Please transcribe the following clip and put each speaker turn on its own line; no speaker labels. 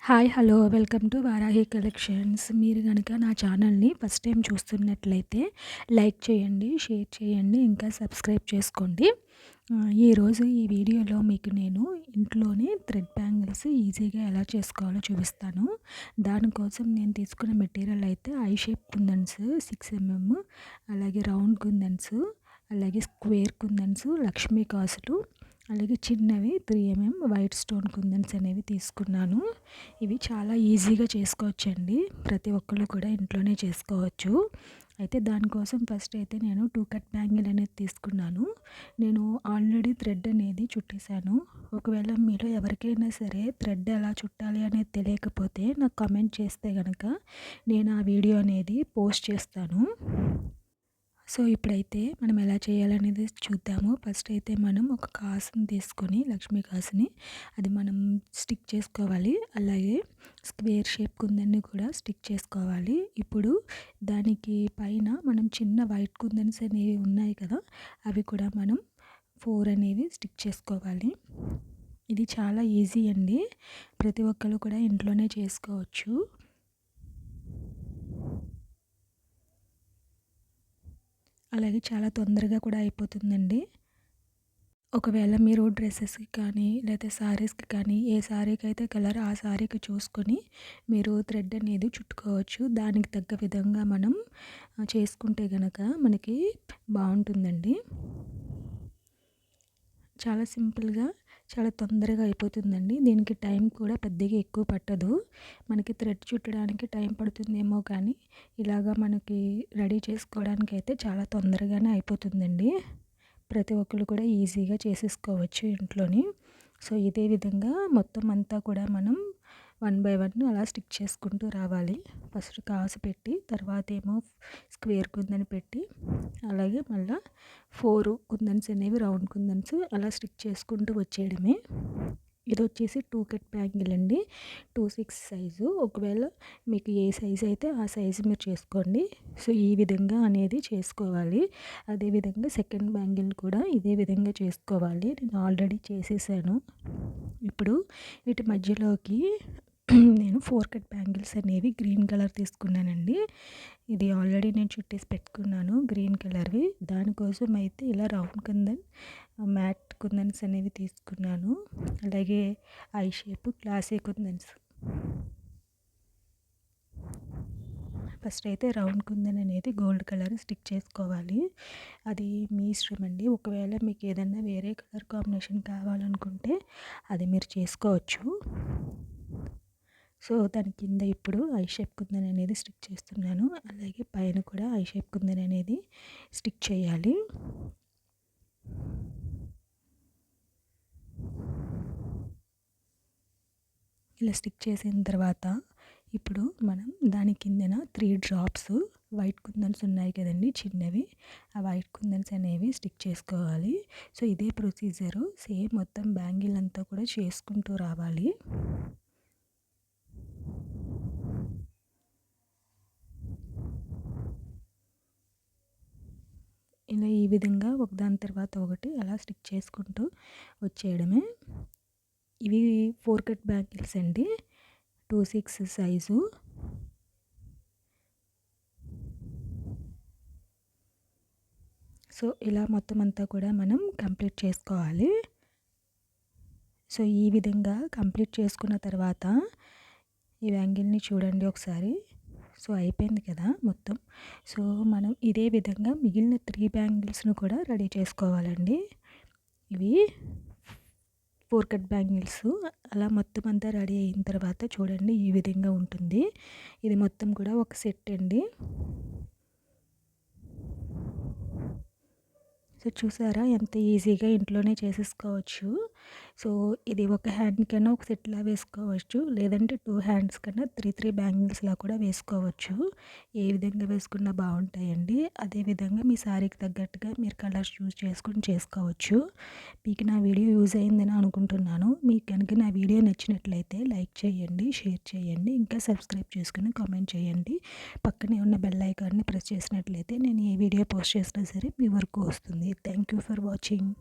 Hi! Hello! Welcome to Varahi collections. మీరు గనక నా ఛానల్‌ని ఫస్ట్ టైం చూస్తున్నట్లయితే లైక్ చేయండి, షేర్ చేయండి, ఇంకా సబ్స్క్రైబ్ చేసుకోండి. ఈరోజు ఈ వీడియోలో మీకు నేను ఇంట్లోనే థ్రెడ్ బ్యాంగిల్స్ ఈజీగా ఎలా చేసుకోవాలో చూపిస్తాను. దానికోసం నేను తీసుకున్న మెటీరియల్ అయితే ఐ షేప్ కుందన్స్ 6 అలాగే రౌండ్ కుందన్స్, అలాగే స్క్వేర్ కుందన్స్, లక్ష్మీ కాసులు, అలాగే చిన్నవి 3 వైట్ స్టోన్ కుందన్స్ అనేవి తీసుకున్నాను. ఇవి చాలా ఈజీగా చేసుకోవచ్చండి. ప్రతి ఒక్కళ్ళు కూడా ఇంట్లోనే చేసుకోవచ్చు. అయితే దానికోసం ఫస్ట్ అయితే నేను 2 కట్ బ్యాంగిల్ అనేది తీసుకున్నాను. నేను ఆల్రెడీ థ్రెడ్ అనేది చుట్టేసాను. ఒకవేళ మీలో ఎవరికైనా సరే థ్రెడ్ ఎలా చుట్టాలి అనేది తెలియకపోతే నాకు కామెంట్ చేస్తే గనక నేను ఆ వీడియో అనేది పోస్ట్ చేస్తాను. సో ఇప్పుడైతే మనం ఎలా చేయాలనేది చూద్దాము. ఫస్ట్ అయితే మనం ఒక కాసుని తీసుకొని, లక్ష్మీ కాసుని, అది మనం స్టిక్ చేసుకోవాలి. అలాగే స్క్వేర్ షేప్ కుందన్ని కూడా స్టిక్ చేసుకోవాలి. ఇప్పుడు దానికి పైన మనం చిన్న వైట్ కుందన్స్ అనేవి ఉన్నాయి కదా, అవి కూడా మనం 4 అనేవి స్టిక్ చేసుకోవాలి. ఇది చాలా ఈజీ అండి. ప్రతి ఒక్కరు కూడా ఇంట్లోనే చేసుకోవచ్చు. అలాగే చాలా తొందరగా కూడా అయిపోతుందండి. ఒకవేళ మీరు డ్రెస్సెస్‌కి కానీ, లేతే శారీస్‌కి కానీ, ఏ శారీకి అయితే కలర్ ఆ శారీకి చూసుకొని మీరు థ్రెడ్ అనేది చుట్టుకోవచ్చు. దానికి తగ్గ విధంగా మనం చేసుకుంటే గనక మనకి బావుంటుందండి. చాలా సింపుల్‌గా, చాలా తొందరగా అయిపోతుందండి. దీనికి టైం కూడా పెద్దగా ఎక్కువ పట్టదు. మనకి థ్రెడ్ చుట్టడానికి టైం పడుతుందేమో కానీ, ఇలాగా మనకి రెడీ చేసుకోవడానికైతే చాలా తొందరగానే అయిపోతుందండి. ప్రతి ఒక్కళ్ళు కూడా ఈజీగా చేసేసుకోవచ్చు ఇంట్లోని. సో ఇదే విధంగా మొత్తం అంతా కూడా మనం 1 బై 1 అలా స్టిక్ చేసుకుంటూ రావాలి. ఫస్ట్ కాసు పెట్టి, తర్వాత ఏమో స్క్వేర్ కుందన్ పెట్టి, అలాగే మళ్ళా 4 కుందన్స్ అనేవి రౌండ్ కుందన్స్ అలా స్టిక్ చేసుకుంటూ వచ్చేయడమే. ఇదొచ్చేసి 2 కట్ బ్యాంగిల్ అండి. 2/6 సైజు. ఒకవేళ మీకు ఏ సైజు అయితే ఆ సైజు మీరు చేసుకోండి. సో ఈ విధంగా అనేది చేసుకోవాలి. అదేవిధంగా సెకండ్ బ్యాంగిల్ కూడా ఇదే విధంగా చేసుకోవాలి. నేను ఆల్రెడీ చేసేసాను. ఇప్పుడు వీటి మధ్యలోకి నేను 4 కట్ బ్యాంగిల్స్ అనేవి గ్రీన్ కలర్ తీసుకున్నానండి. ఇది ఆల్రెడీ నేను చుట్టేసి పెట్టుకున్నాను గ్రీన్ కలర్‌వి. దానికోసం అయితే ఇలా రౌండ్ కుందన్, మ్యాట్ కుందన్స్ అనేవి తీసుకున్నాను. అలాగే I shape classy kundans. First అయితే రౌండ్ కుందన్ అనేది గోల్డ్ కలర్ స్టిక్ చేసుకోవాలి. అది మీ ఇష్టం అండి. ఒకవేళ మీకు ఏదైనా వేరే కలర్ కాంబినేషన్ కావాలనుకుంటే అది మీరు చేసుకోవచ్చు. సో దాని కింద ఇప్పుడు ఐ షేప్ కుందన్ అనేది స్టిక్ చేస్తున్నాను. అలాగే పైన కూడా ఐ షేప్ కుందన్ అనేది స్టిక్ చేయాలి. ఇలా స్టిక్ చేసిన తర్వాత ఇప్పుడు మనం దాని కిందన 3 డ్రాప్స్ వైట్ కుందన్స్ ఉన్నాయి కదండి చిన్నవి, ఆ వైట్ కుందన్స్ అనేవి స్టిక్ చేసుకోవాలి. సో ఇదే ప్రొసీజరు సేమ్ మొత్తం బ్యాంగిల్ అంతా కూడా చేసుకుంటూ రావాలి. ఇలా ఈ విధంగా ఒకదాని తర్వాత ఒకటి అలా స్టిక్ చేసుకుంటూ వచ్చేయడమే. ఇవి 4 కట్ బ్యాంగిల్స్ అండి. 2/6 సైజు. సో ఇలా మొత్తం అంతా కూడా మనం కంప్లీట్ చేసుకోవాలి. సో ఈ విధంగా కంప్లీట్ చేసుకున్న తర్వాత ఈ బ్యాంగిల్ని చూడండి ఒకసారి. సో అయిపోయింది కదా మొత్తం. సో మనం ఇదే విధంగా మిగిలిన 3 బ్యాంగిల్స్‌ను కూడా రెడీ చేసుకోవాలండి. ఇవి 4 కట్ బ్యాంగిల్స్. అలా మొత్తం అంతా రెడీ అయిన తర్వాత చూడండి ఈ విధంగా ఉంటుంది. ఇది మొత్తం కూడా ఒక సెట్ అండి. సో చూసారా ఎంత ఈజీగా ఇంట్లోనే చేసేసుకోవచ్చు. సో ఇది ఒక హ్యాండ్ కన్నా ఒక సెట్‌లా వేసుకోవచ్చు. లేదంటే 2 హ్యాండ్స్ కన్నా 3 బ్యాంగిల్స్‌లా కూడా వేసుకోవచ్చు. ఏ విధంగా వేసుకున్నా బాగుంటాయండి. అదేవిధంగా మీ శారీకి తగ్గట్టుగా మీరు కలర్స్ చూస్ చేసుకొని చేసుకోవచ్చు. మీకు నా వీడియో యూజ్ అయిందని అనుకుంటున్నాను. మీకు కనుక నా వీడియో నచ్చినట్లయితే లైక్ చేయండి, షేర్ చేయండి, ఇంకా సబ్స్క్రైబ్ చేసుకొని కామెంట్ చేయండి. పక్కనే ఉన్న బెల్ ఐకాన్ని ప్రెస్ చేసినట్లయితే నేను ఏ వీడియో పోస్ట్ చేసినా సరే మీ వరకు వస్తుంది. Thank you for watching.